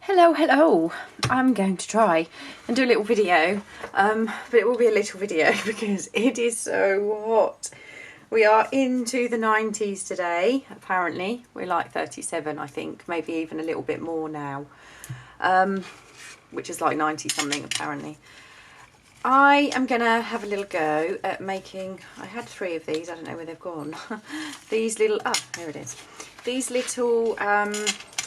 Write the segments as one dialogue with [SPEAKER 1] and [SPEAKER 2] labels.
[SPEAKER 1] Hello. I'm going to try and do a little video, but it will be a little video because it is so hot. We are into the 90s today, apparently. We're like 37, I think, maybe even a little bit more now, which is like 90 something apparently. I am going to have a little go at making, I had 3 of these, I don't know where they've gone. These little, there it is. These little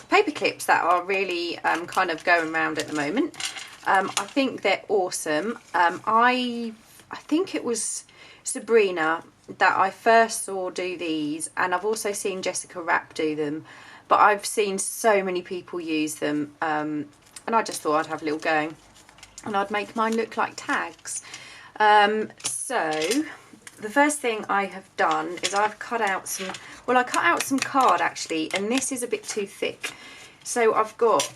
[SPEAKER 1] paper clips that are really kind of going around at the moment. I think they're awesome. I think it was Sabrina that I first saw do these, and I've also seen Jessica Rapp do them, but I've seen so many people use them, and I just thought I'd have a little go and I'd make mine look like tags. So the first thing I have done is I've cut out some, well, I cut out some card actually, and this is a bit too thick. So I've got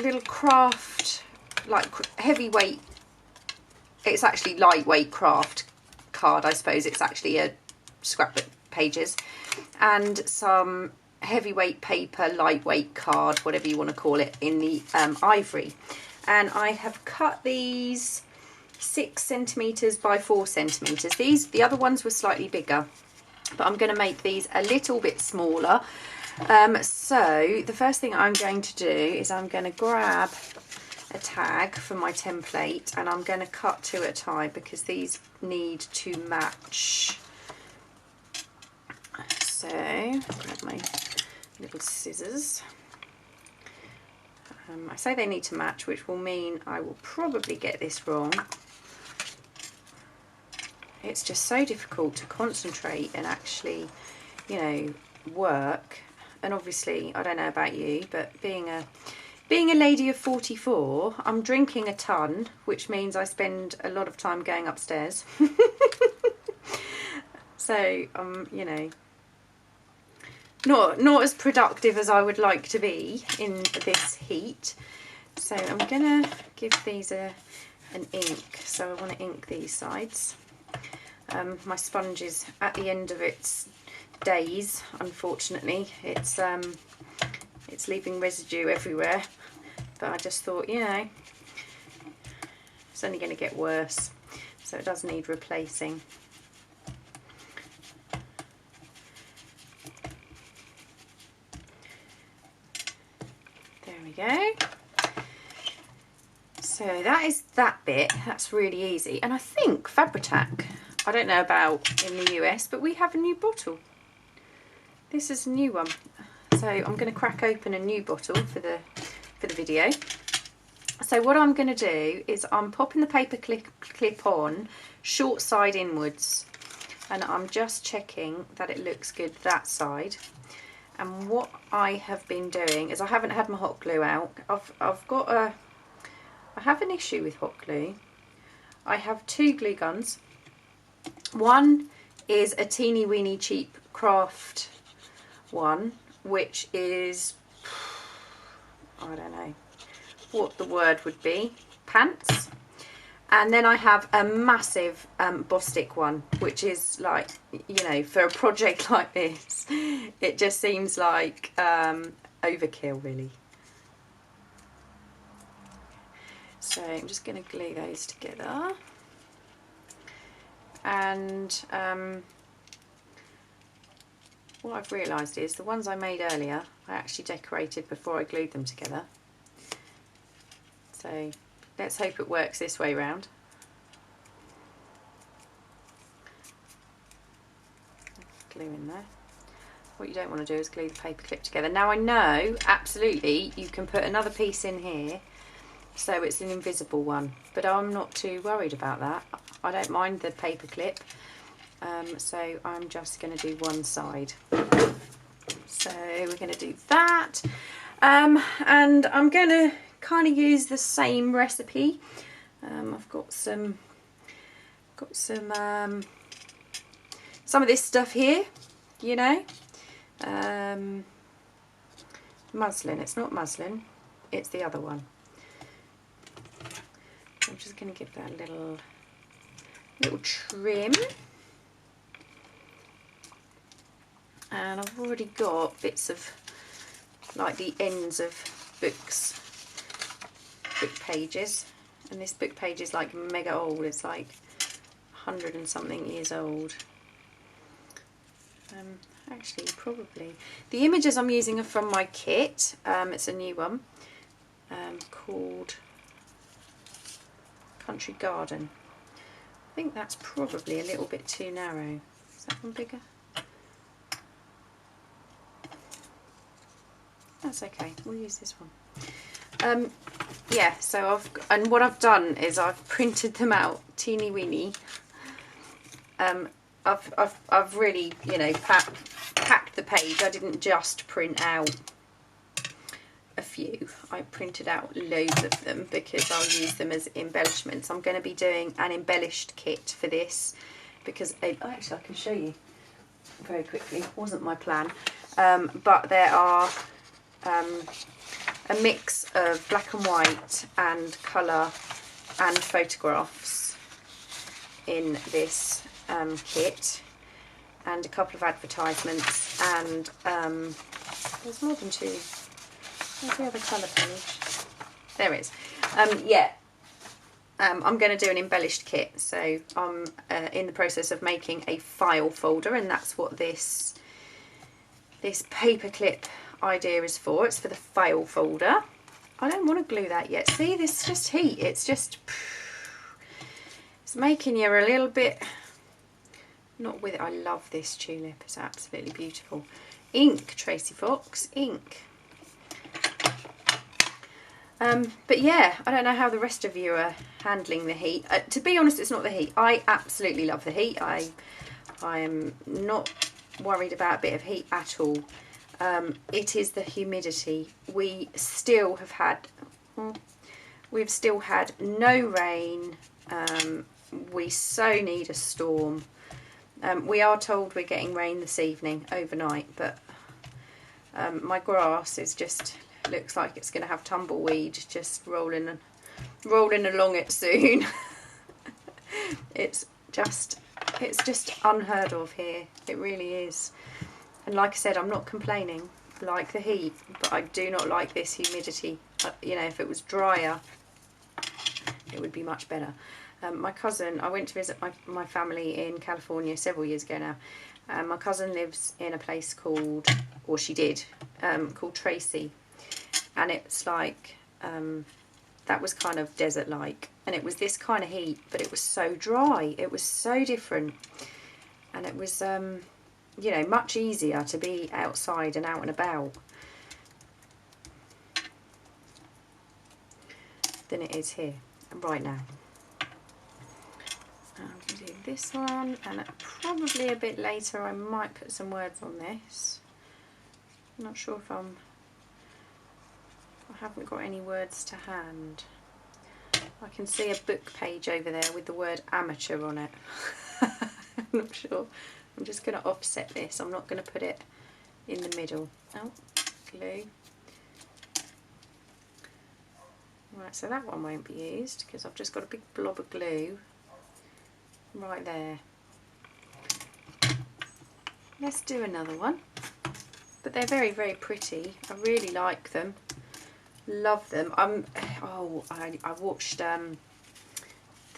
[SPEAKER 1] little craft, like heavyweight, it's actually lightweight craft card, I suppose. It's actually a scrapbook pages, and some heavyweight paper, lightweight card, whatever you want to call it, in the ivory. And I have cut these 6 centimetres by 4 centimetres. These, the other ones were slightly bigger, but I'm going to make these a little bit smaller. So the first thing I'm going to do is I'm going to grab a tag from my template, and I'm going to cut 2 at a time because these need to match. So grab my little scissors. I say they need to match, which will mean I will probably get this wrong. It's just so difficult to concentrate and actually, you know, work. And obviously, I don't know about you, but being a lady of 44, I'm drinking a ton, which means I spend a lot of time going upstairs. So, you know, not as productive as I would like to be in this heat. So I'm gonna give these an ink. So I want to ink these sides. My sponge is at the end of its days, unfortunately. It's leaving residue everywhere, but I just thought, you know, it's only going to get worse, so it does need replacing. There we go. So that is that bit. That's really easy. And I think Fabri-Tac, I don't know about in the US, but we have a new bottle. This is a new one. So I'm going to crack open a new bottle for the video. So what I'm going to do is I'm popping the paper clip on short side inwards, and I'm just checking that it looks good that side. And what I have been doing is I haven't had my hot glue out. I have an issue with hot glue. I have 2 glue guns. One is a teeny weeny cheap craft one, which is, I don't know what the word would be, pants. And then I have a massive Bostik one, which is like, you know, for a project like this, it just seems like overkill really. So I'm just going to glue those together. And what I've realised is the ones I made earlier, I actually decorated before I glued them together. So let's hope it works this way round. Glue in there. What you don't want to do is glue the paper clip together. Now I know absolutely you can put another piece in here so it's an invisible one, but I'm not too worried about that. I don't mind the paper clip, so I'm just going to do one side. So we're going to do that, and I'm going to kind of use the same recipe. I've got some of this stuff here, you know, muslin. It's not muslin, it's the other one. I'm just going to give that a little trim, and I've already got bits of like the ends of books book pages, and this book page is like mega old. It's like 100 and something years old. Actually, probably. The images I'm using are from my kit. It's a new one called Country Garden. I think that's probably a little bit too narrow. Is that one bigger? That's okay, we'll use this one. Yeah, so what I've done is I've printed them out teeny weeny. I've really, you know, packed the page. I didn't just print out a few. I printed out loads of them because I'll use them as embellishments. I'm going to be doing an embellished kit for this because actually I can show you very quickly. It wasn't my plan, but there are a mix of black and white and colour and photographs in this kit, and a couple of advertisements, and there's more than two. Where's the other colour page? There it is. Yeah, I'm going to do an embellished kit, so I'm in the process of making a file folder, and that's what this paperclip idea is for. It's for the file folder. I don't want to glue that yet. See, this is just heat. It's just, it's making you a little bit not with it. I love this tulip. It's absolutely beautiful. Ink, Tracie Fox, ink. But yeah, I don't know how the rest of you are handling the heat. To be honest, it's not the heat. I absolutely love the heat. I am not worried about a bit of heat at all. It is the humidity. We've still had no rain. We so need a storm. We are told we're getting rain this evening overnight, but my grass is just looks like it's going to have tumbleweed just rolling along it soon. It's just unheard of here. It really is. And like I said, I'm not complaining. I like the heat, but I do not like this humidity. You know, if it was drier, it would be much better. My cousin, I went to visit my family in California several years ago now. My cousin lives in a place called, or she did, called Tracie. And it's like, that was kind of desert-like. And it was this kind of heat, but it was so dry. It was so different. And it was, you know, much easier to be outside and out and about than it is here right now. I'm going to do this one, and probably a bit later I might put some words on this. I'm not sure if I haven't got any words to hand. I can see a book page over there with the word amateur on it. I'm not sure. I'm just going to offset this. I'm not going to put it in the middle. Oh, glue. Right, so that one won't be used because I've just got a big blob of glue right there. Let's do another one. But they're very, very pretty. I really like them. Love them. I watched the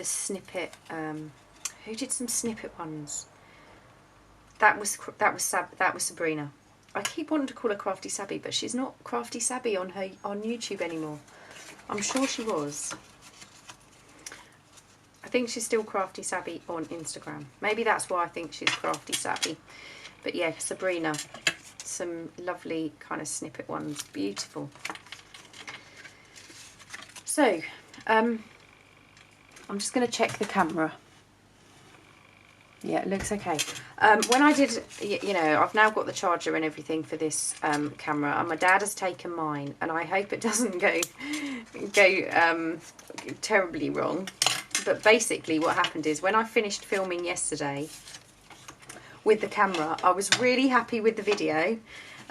[SPEAKER 1] snippet. Who did some snippet ones? That was Sabrina. I keep wanting to call her Crafty Sabby, but she's not Crafty Sabby on YouTube anymore. I'm sure she was. I think she's still Crafty Sabby on Instagram. Maybe that's why I think she's Crafty Sabby. But yeah, Sabrina. Some lovely kind of snippet ones. Beautiful. So, I'm just going to check the camera. Yeah, it looks okay. When I did, you know, I've now got the charger and everything for this camera, and my dad has taken mine, and I hope it doesn't go terribly wrong. But basically what happened is when I finished filming yesterday with the camera, I was really happy with the video.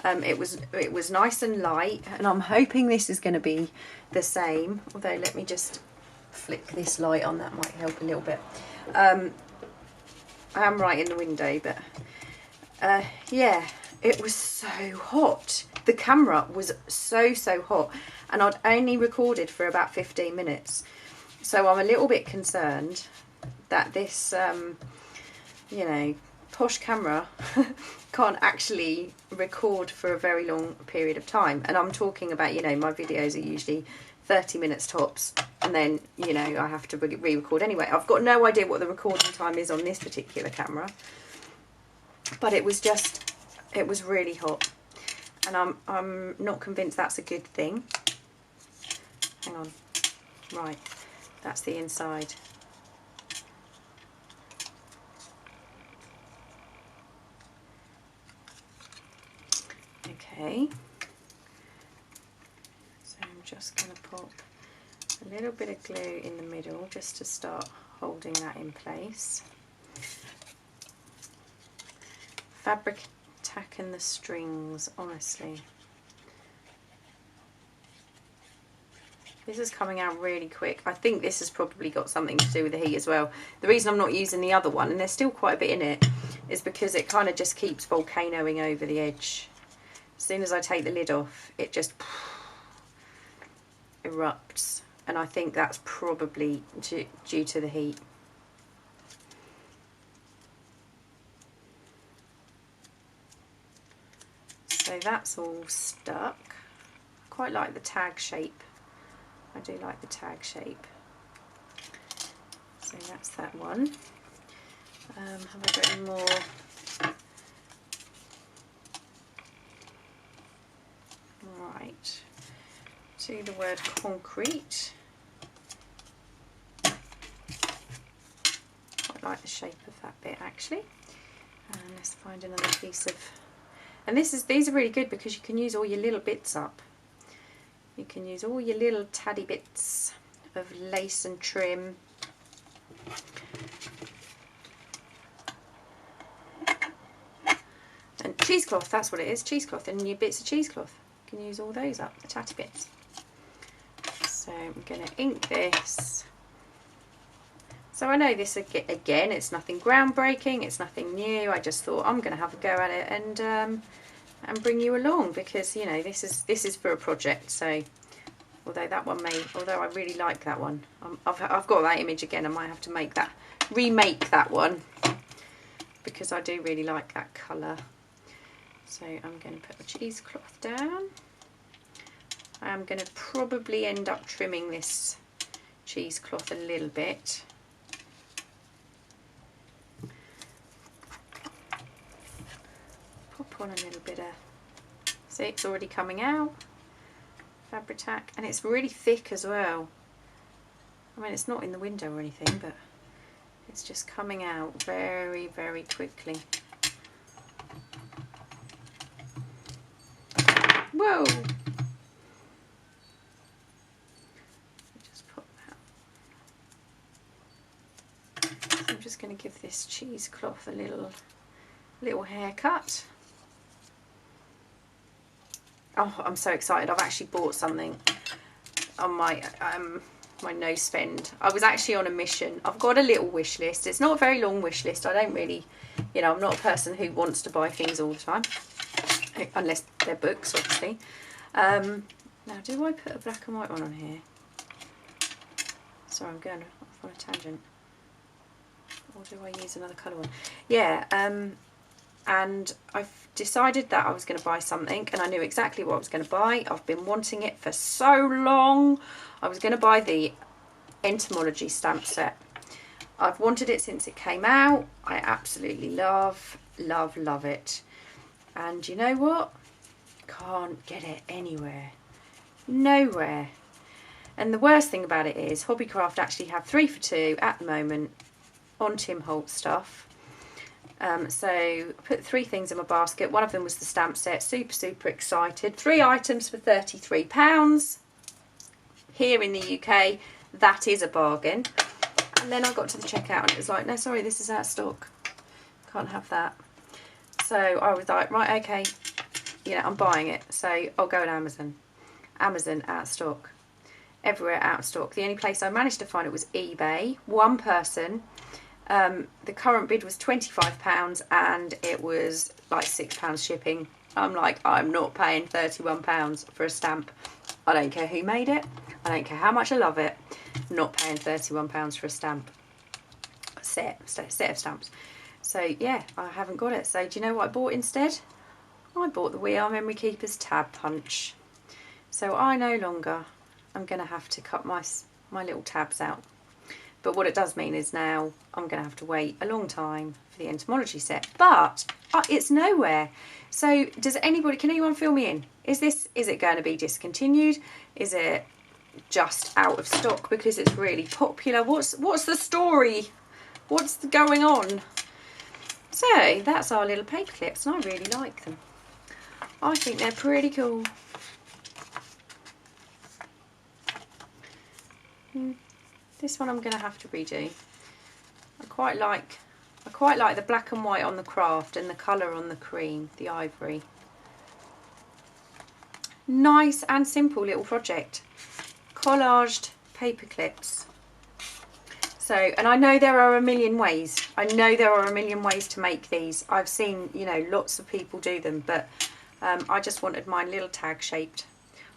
[SPEAKER 1] It was nice and light, and I'm hoping this is going to be the same. Although let me just flick this light on, that might help a little bit. I am right in the window, but yeah, it was so hot. the camera was so hot, and I'd only recorded for about 15 minutes. So I'm a little bit concerned that this, you know, posh camera can't actually record for a very long period of time. And I'm talking about, you know, my videos are usually 30 minutes tops, and then, you know, I have to re-record anyway. I've got no idea what the recording time is on this particular camera, but it was really hot, and I'm not convinced that's a good thing. Hang on, right, that's the inside. Okay, so I'm just going to pop a little bit of glue in the middle just to start holding that in place. Fabric attacking the strings, honestly. This is coming out really quick. I think this has probably got something to do with the heat as well. The reason I'm not using the other one, and there's still quite a bit in it, is because it kind of just keeps volcanoing over the edge. As soon as I take the lid off, it just erupts, and I think that's probably due to the heat. So that's all stuck. I quite like the tag shape. I do like the tag shape. So that's that one. Have I got any more? Right. To the word concrete. Quite like the shape of that bit actually. And let's find another piece of. And these are really good because you can use all your little bits up. You can use all your little taddy bits of lace and trim. And cheesecloth, that's what it is, cheesecloth, and your bits of cheesecloth. You can use all those up, the tatty bits. So I'm going to ink this. So I know this again, it's nothing groundbreaking, it's nothing new. I just thought I'm going to have a go at it and bring you along, because, you know, this is for a project. So although I really like that one, I've got that image again. I might have to remake that one, because I do really like that colour. So I'm going to put the cheesecloth down. I'm going to probably end up trimming this cheesecloth a little bit. Pop on a little bit of, see, it's already coming out, Fabri-Tac, and it's really thick as well. I mean, it's not in the window or anything, but it's just coming out very, very quickly. Whoa! Just put that. So I'm just going to give this cheesecloth a little haircut. Oh, I'm so excited. I've actually bought something on my my no spend. I was actually on a mission. I've got a little wish list. It's not a very long wish list. I don't really, you know, I'm not a person who wants to buy things all the time, unless they're books, obviously. Now, do I put a black and white one on here? Sorry, I'm going off on a tangent. Or do I use another colour one? Yeah, and I've decided that I was going to buy something, and I knew exactly what I was going to buy. I've been wanting it for so long. I was going to buy the entomology stamp set. I've wanted it since it came out. I absolutely love it. And you know what? Can't get it anywhere. Nowhere. And the worst thing about it is Hobbycraft actually have 3 for 2 at the moment on Tim Holt stuff. So I put 3 things in my basket. One of them was the stamp set. Super excited. 3 items for £33. Here in the UK, that is a bargain. And then I got to the checkout and it was like, no, sorry, this is out of stock. Can't have that. So I was like, right, okay, you know, I'm buying it. So I'll go on Amazon. Amazon out of stock. Everywhere out of stock. The only place I managed to find it was eBay. One person. The current bid was £25 and it was like £6 shipping. I'm like, I'm not paying £31 for a stamp. I don't care who made it. I don't care how much I love it. I'm not paying £31 for a stamp. Set of stamps. So yeah, I haven't got it. So do you know what I bought instead? I bought the We Are Memory Keepers tab punch. So I no longer am going to have to cut my little tabs out. But what it does mean is now I'm going to have to wait a long time for the entomology set. But it's nowhere. So can anyone fill me in? Is it going to be discontinued? Is it just out of stock because it's really popular? What's the story? What's going on? So that's our little paper clips, and I really like them. I think they're pretty cool. This one I'm going to have to redo. I quite like the black and white on the craft and the colour on the cream, the ivory. Nice and simple little project. Collaged paper clips. So, and I know there are a million ways. I know there are a million ways to make these. I've seen, you know, lots of people do them, but I just wanted mine little tag shaped.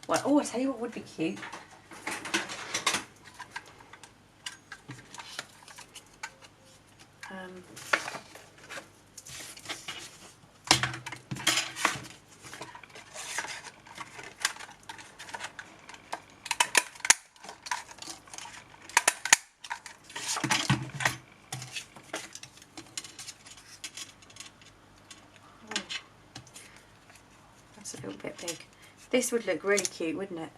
[SPEAKER 1] Well, oh, I tell you what would be cute. That's a little bit big. This would look really cute, wouldn't it?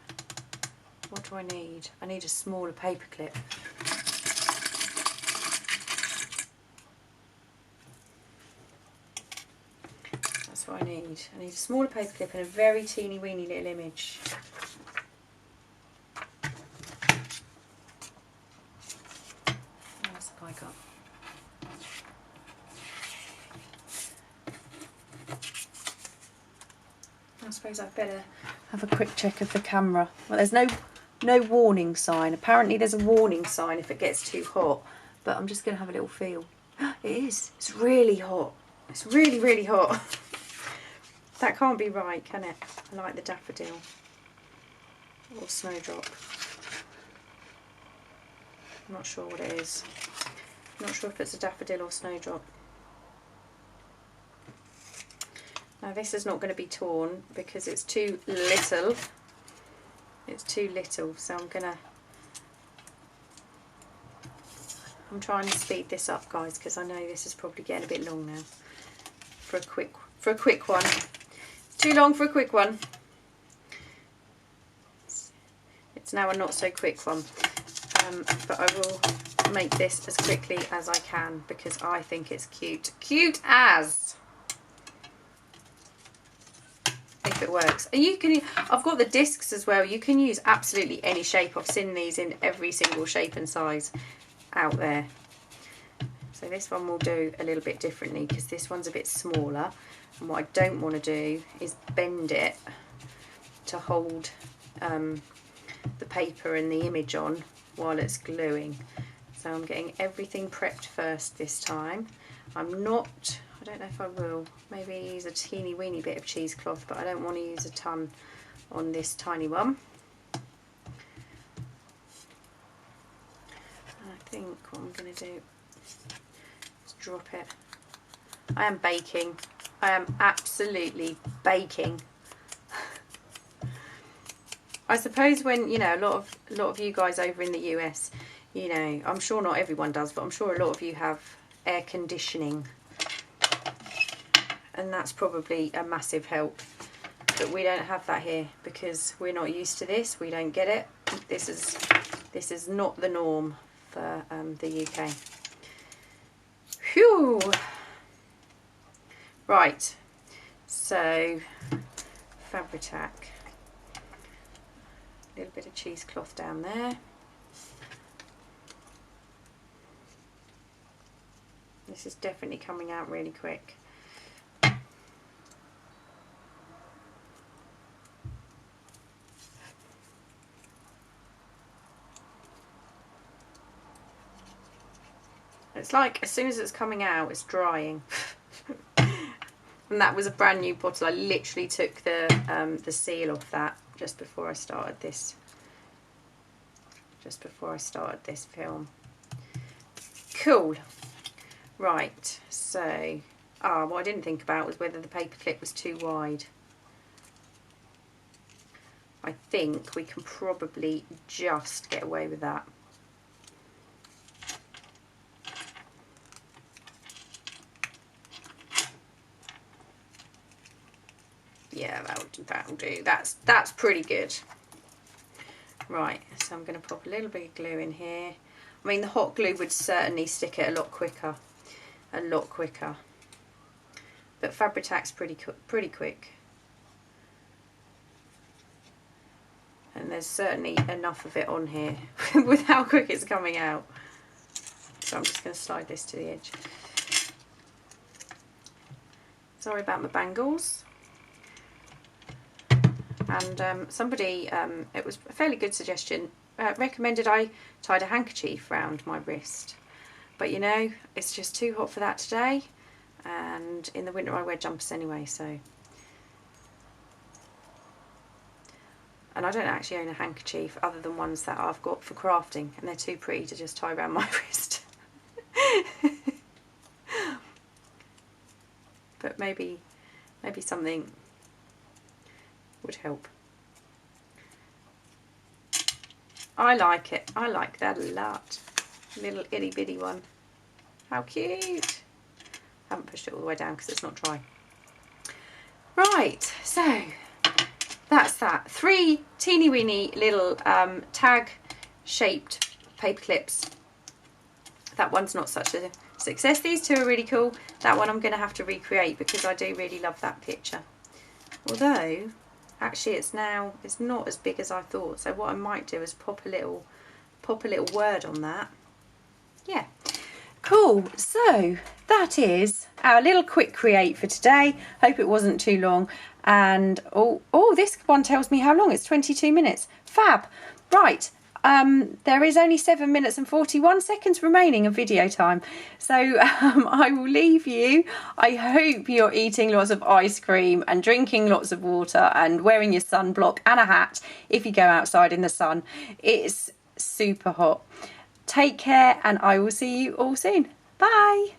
[SPEAKER 1] What do I need? I need a smaller paper clip. That's what I need. I need a smaller paper clip and a very teeny weeny little image. What else have I got? I suppose I'd better have a quick check of the camera. Well, there's no warning sign. Apparently there's a warning sign if it gets too hot, but I'm just going to have a little feel. It is. It's really hot. It's really, really hot. That can't be right, can it? I like the daffodil or snowdrop. I'm not sure what it is. I'm not sure if it's a daffodil or snowdrop. Now this is not going to be torn because it's too little. It's too little, so I'm trying to speed this up, guys, because I know this is probably getting a bit long now. For a quick one. Too long for a quick one. It's now a not so quick one. But I will make this as quickly as I can because I think it's cute. Cute as! If it works. And I've got the discs as well. You can use absolutely any shape. I've seen these in every single shape and size out there. So this one will do a little bit differently because this one's a bit smaller. And what I don't want to do is bend it to hold the paper and the image on while it's gluing. So I'm getting everything prepped first this time. I don't know if I will. Maybe use a teeny weeny bit of cheesecloth, but I don't want to use a ton on this tiny one. I think what I'm going to do is drop it. I am baking. I am absolutely baking. I suppose when, you know, a lot of you guys over in the US, you know, I'm sure not everyone does, but I'm sure a lot of you have air conditioning. And that's probably a massive help. But we don't have that here because we're not used to this. We don't get it. This is not the norm for the UK. Phew. Right. So Fabri-Tac. A little bit of cheesecloth down there. This is definitely coming out really quick. It's like as soon as it's coming out, it's drying. And that was a brand new bottle. I literally took the seal off that just before I started this. Just before I started this film. Cool. Right, so what I didn't think about was whether the paperclip was too wide. I think we can probably just get away with that. Yeah, that'll do. That's pretty good. Right, so I'm going to pop a little bit of glue in here. I mean, the hot glue would certainly stick it a lot quicker. But Fabri-Tac's pretty quick. And there's certainly enough of it on here with how quick it's coming out. So I'm just going to slide this to the edge. Sorry about my bangles. And somebody, it was a fairly good suggestion, recommended I tied a handkerchief around my wrist. But you know, it's just too hot for that today. And in the winter I wear jumpers anyway, so. And I don't actually own a handkerchief other than ones that I've got for crafting, and they're too pretty to just tie around my wrist. But maybe something would help. I like it. I like that a lot. Little itty bitty one. How cute. I haven't pushed it all the way down because it's not dry. Right, so that's that. 3 teeny weeny little tag shaped paper clips. That one's not such a success. These two are really cool. That one I'm going to have to recreate because I do really love that picture. Although actually it's not as big as I thought. So what I might do is pop a little word on that. Yeah. Cool, so that is our little quick create for today. Hope it wasn't too long. And oh, this one tells me how long. It's 22 minutes. Fab. Right, there is only 7 minutes and 41 seconds remaining of video time. So I will leave you. I hope you're eating lots of ice cream and drinking lots of water and wearing your sunblock and a hat if you go outside in the sun. It's super hot. Take care, and I will see you all soon. Bye.